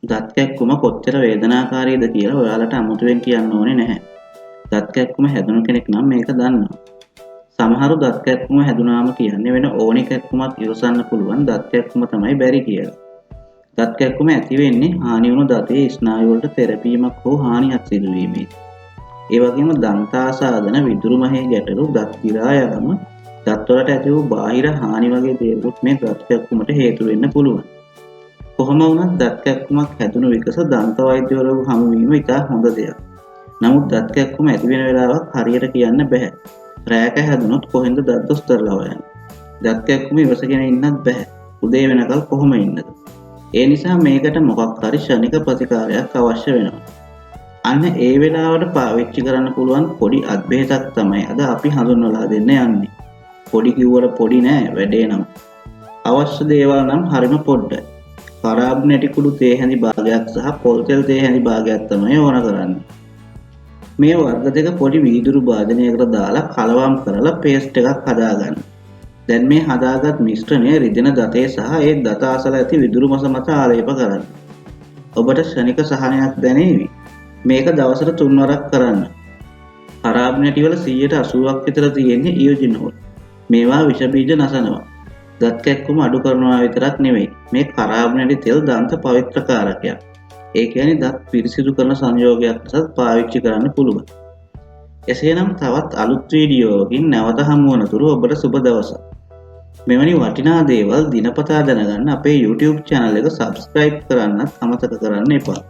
දත් කැක්කුම කොච්චර වේදනාකාරීද කියලා ඔයාලට අමුතුවෙන් කියන්න ඕනේ නැහැ. දත් කැක්කුම හැදුණු කෙනෙක් නම් මේක දන්නවා. සමහරු දත් කැක්කුම හැදුනාම කියන්නේ වෙන ඕනි කැක්කුමක් ඉවසන්න පුළුවන් දත් කැක්කුම තමයි බැරි කියලා. දත් කැක්කුම ඇති වෙන්නේ හානි වුණු දතේ ස්නායු වලට තෙරපීමක් හෝ හානියක් සිදු වීමේදී. ඒ වගේම දන්තාසාදන විදුරුමහේ ගැටලු දත් දිරා යාම දත්වලට ඇති වූ බාහිර හානි වගේ දේවලුත් මේ දත් කැක්කුමට හේතු වෙන්න පුළුවන්. කොහොම වුණත් දත් කැක්කුමක් හැදුණු විගස දන්ත වෛද්‍යවරයෙකු හමු වීම ඉතා හොඳ දෙයක්. නමුත් දත් කැක්කුම ඇති වෙන වෙලාවක් හරියට කියන්න බෑ. රැයක හැදුනොත් කොහෙන්ද දත් දොස්තරලා හොයන්නේ? දත් කැක්කුම ඉවසගෙන ඉන්නත් බෑ. උදේ වෙනකල් කොහොම ඉන්නද? ඒ නිසා මේකට මොකක් හරි ශනික ප්‍රතිකාරයක් අවශ්‍ය වෙනවා. අන්න ඒ වෙලාවට පාවිච්චි කරන්න පුළුවන් පොඩි අත්බෙහෙතක් තමයි අද අපි හඳුන්වලා දෙන්න යන්නේ. පොඩි කිව්වට පොඩි නෑ වැඩේ නම්. අවශ්‍ය දේවල් නම් හරිම පොඩ්ඩයි. කරාබ් නැටි කුඩු තේ හැඳි භාගයක් සහ පොල් තෙල් තේ හැඳි භාගයක් තමයි ඕන කරන්නේ. මේ වර්ග දෙක පොඩි වීදුරු භාජනයකට දාලා කලවම් කරලා පේස්ට් එකක් හදාගන්න. දැන් මේ හදාගත් මිශ්‍රණය රිදෙන දතේ සහ ඒ දත අසල ඇති විදුරු මස මත ආලේප කරන්න. ඔබට ක්ෂණික සහනයක් දැනේවි. මේක දවසට 3 වරක් කරන්න. කරාබ් නැටි වල 80%ක් විතර තියෙන්නේ ඉයෝජිනෝල්. මේවා විෂ බීජ නසනවා. දත් කැක්කුම අඩු කරනවා විතරක් නෙවෙයි මේ කරාබ් නැටි තෙල් දන්ත පවිත්‍රකාරකයක්. ඒ කියන්නේ දත් පිරිසිදු කරන සංයෝගයක් ලෙසත් පාවිච්චි කරන්න පුළුවන්. එසේනම් තවත් අලුත් වීඩියෝවකින් නැවත හමු වනතුරු ඔබට සුබ දවසක්. මෙවැනි වටිනා දේවල් දිනපතා දැනගන්න අපේ YouTube channel එක subscribe කරන්නත් අමතක කරන්න එපා.